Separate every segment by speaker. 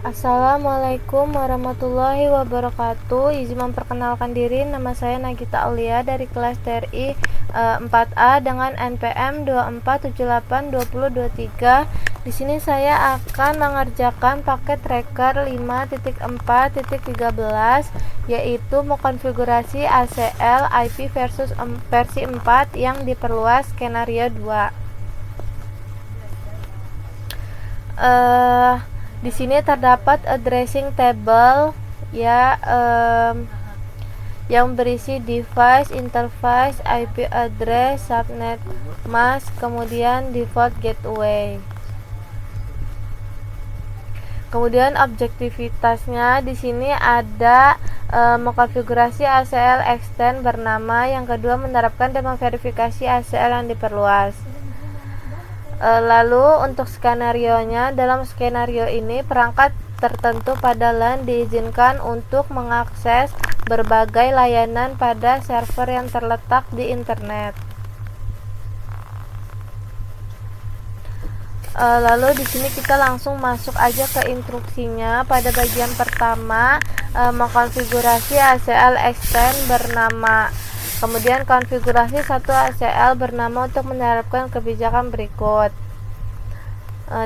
Speaker 1: Assalamualaikum warahmatullahi wabarakatuh. Izin memperkenalkan diri, nama saya Nagita Aulia dari kelas TRI 4A dengan NPM 24782023. Di sini saya akan mengerjakan paket tracker 5.4.13 yaitu mengkonfigurasi ACL IP versi 4 yang diperluas skenario 2. Di sini terdapat addressing table ya, yang berisi device, interface, IP address, subnet mask, kemudian default gateway. Kemudian objektivitasnya di sini ada mengkonfigurasi ACL extend bernama, yang kedua menerapkan dan memverifikasi ACL yang diperluas. Lalu untuk skenarionya, dalam skenario ini perangkat tertentu pada LAN diizinkan untuk mengakses berbagai layanan pada server yang terletak di internet. Lalu di sini kita langsung masuk aja ke instruksinya. Pada bagian pertama, mengkonfigurasi ACL extend bernama. Kemudian konfigurasi satu ACL bernama untuk menerapkan kebijakan berikut.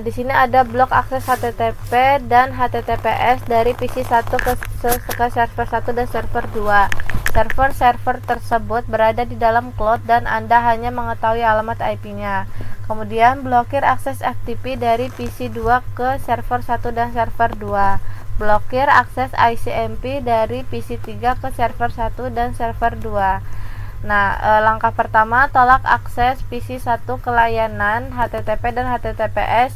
Speaker 1: Di sini ada blok akses HTTP dan HTTPS dari PC1 ke server 1 dan server 2. Server-server tersebut berada di dalam cloud dan Anda hanya mengetahui alamat IP-nya. Kemudian blokir akses FTP dari PC2 ke server 1 dan server 2. Blokir akses ICMP dari PC3 ke server 1 dan server 2. Nah, langkah pertama, tolak akses PC1 ke layanan HTTP dan HTTPS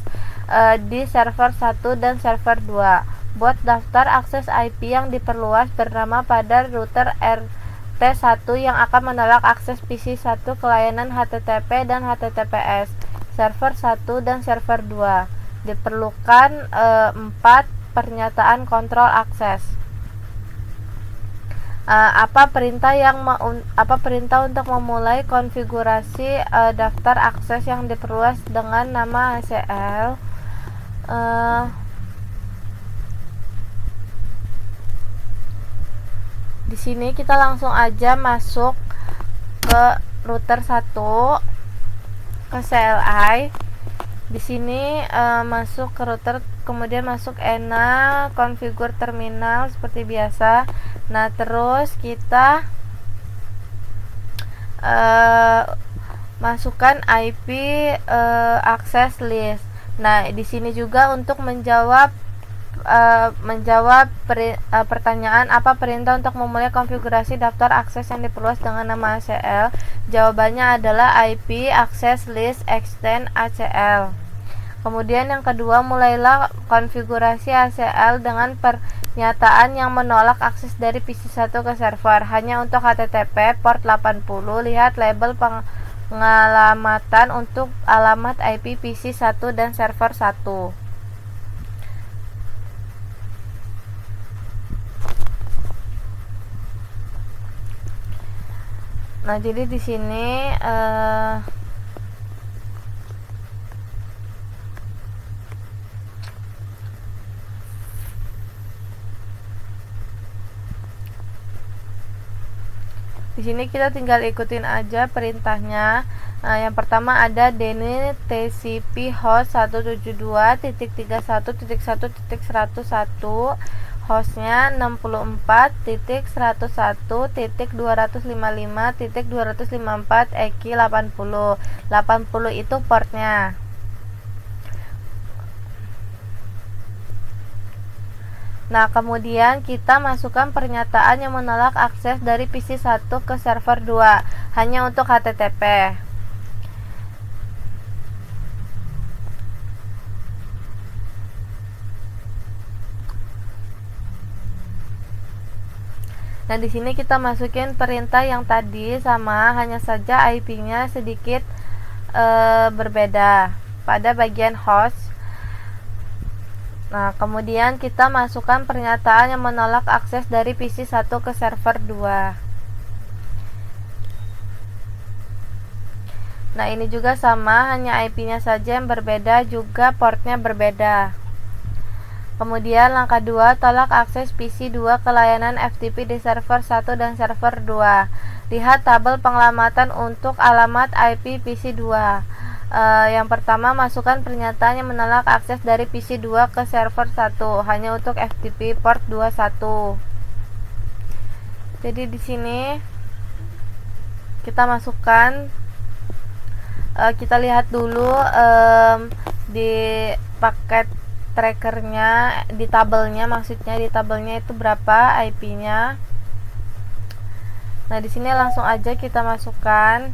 Speaker 1: di server 1 dan server 2. Buat daftar akses IP yang diperluas bernama pada router RT1 yang akan menolak akses PC1 ke layanan HTTP dan HTTPS server 1 dan server 2. Diperlukan 4 pernyataan kontrol akses. Apa perintah untuk memulai konfigurasi daftar akses yang diperluas dengan nama ACL? Di sini kita langsung aja masuk ke router 1, ke CLI. Di sini masuk ke router, kemudian masuk ENA, configure terminal seperti biasa. Nah, terus kita masukkan IP access list. Nah, di sini juga untuk menjawab pertanyaan apa perintah untuk memulai konfigurasi daftar akses yang diperluas dengan nama ACL. Jawabannya adalah IP access list extend ACL. Kemudian yang kedua, mulailah konfigurasi ACL dengan pernyataan yang menolak akses dari PC1 ke server hanya untuk HTTP port 80. Lihat label pengalamatan untuk alamat IP PC1 dan server 1. Nah, jadi di sini kita tinggal ikutin aja perintahnya. Yang pertama ada DNS TCP host 172.31.1.101, hostnya 64.101.255.254 EQ80. 80 itu portnya. Nah, kemudian kita masukkan pernyataan yang menolak akses dari PC1 ke server 2 hanya untuk HTTP. Nah, di sini kita masukin perintah yang tadi sama, hanya saja IP-nya sedikit berbeda pada bagian host. Nah, kemudian kita masukkan pernyataan yang menolak akses dari PC1 ke server 2. Nah, ini juga sama, hanya IP-nya saja yang berbeda, juga portnya berbeda. Kemudian langkah 2, tolak akses PC 2 ke layanan FTP di server 1 dan server 2. Lihat tabel penyelamatan untuk alamat IP PC 2. Yang pertama, masukkan pernyataan yang menolak akses dari PC 2 ke server 1 hanya untuk FTP port 21. Jadi di sini kita masukkan, kita lihat dulu di paket trackernya, di tabelnya, maksudnya di tabelnya itu berapa IP-nya. Nah, di sini langsung aja kita masukkan.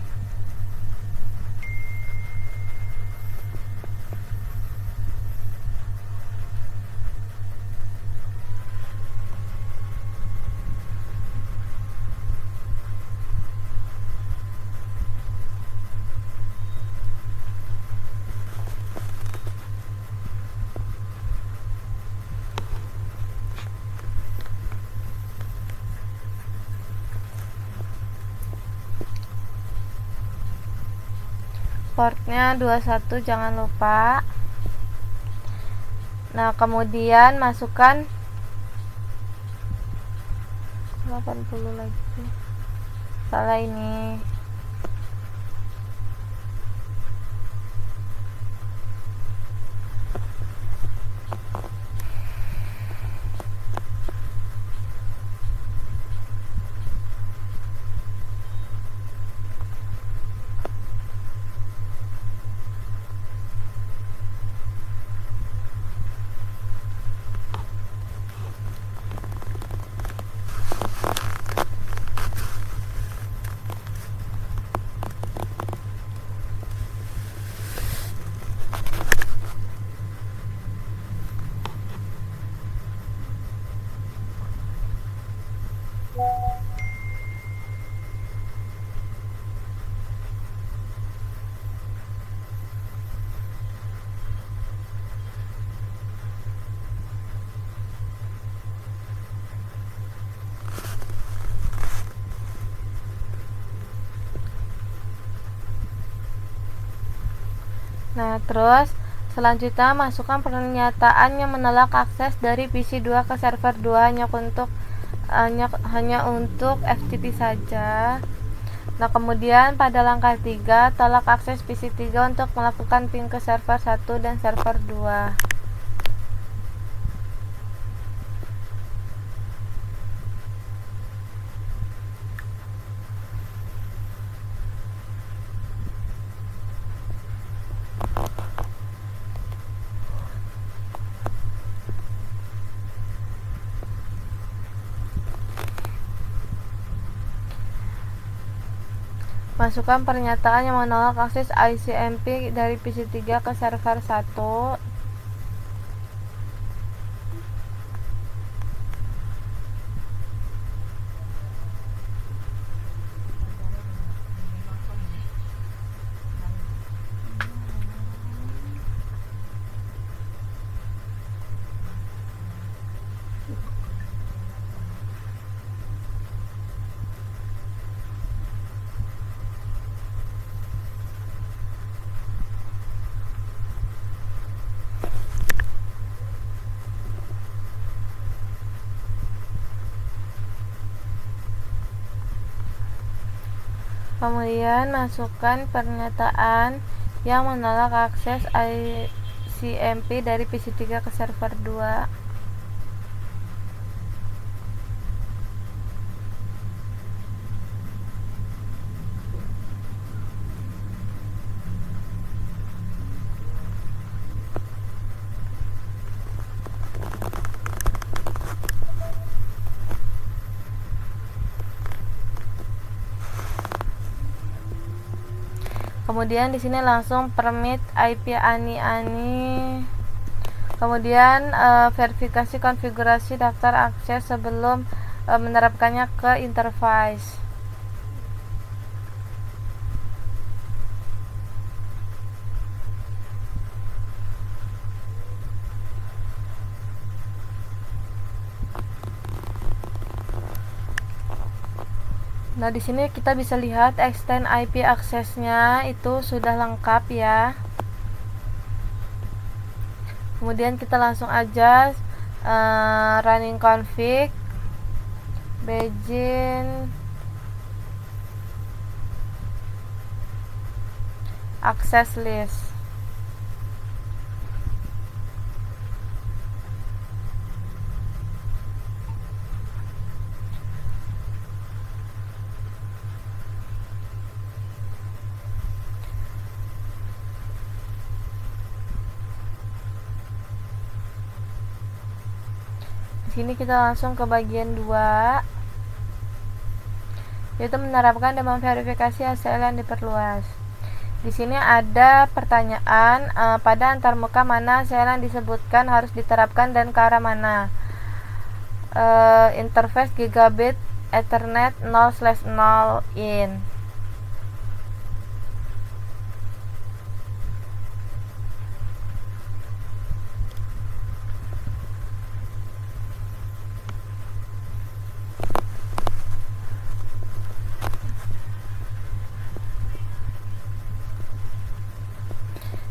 Speaker 1: Portnya 21, jangan lupa. Nah, kemudian masukkan 80 lagi. Salah ini. Nah, terus selanjutnya masukkan pernyataan yang menolak akses dari PC 2 ke server 2 hanya untuk FTP saja. Nah, kemudian pada langkah 3, tolak akses PC 3 untuk melakukan ping ke server 1 dan server 2. Masukkan pernyataan yang menolak akses ICMP dari PC 3 ke server 1. Kemudian masukkan pernyataan yang menolak akses ICMP dari PC 3 ke server 2. Kemudian di sini langsung permit IP ani-ani. Kemudian verifikasi konfigurasi daftar akses sebelum menerapkannya ke interface. Nah, di sini kita bisa lihat extend IP aksesnya itu sudah lengkap ya. Kemudian kita langsung aja running config begin access list. Di sini kita langsung ke bagian 2, yaitu menerapkan dan memverifikasi ACL yang diperluas. Di sini ada pertanyaan, pada antarmuka mana ACL yang disebutkan harus diterapkan dan ke arah mana. Interface gigabit Ethernet 0/0 in.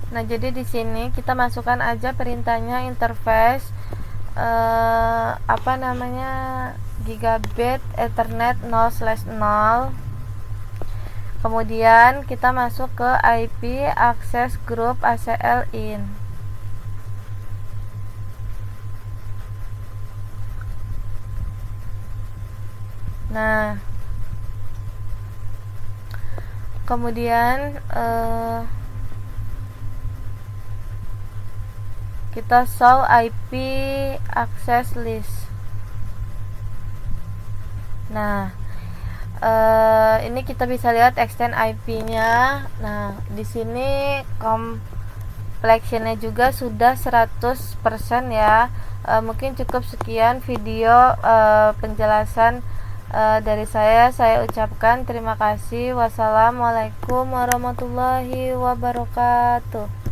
Speaker 1: Nah, jadi di sini kita masukkan aja perintahnya interface gigabit Ethernet 0/0. Kemudian kita masuk ke IP access group ACL in. Nah, kemudian kita show IP access list. Nah, ini kita bisa lihat extend IP-nya. Nah, di sini complexion-nya juga sudah 100% ya. Mungkin cukup sekian video penjelasan dari saya ucapkan terima kasih. Wassalamualaikum warahmatullahi wabarakatuh.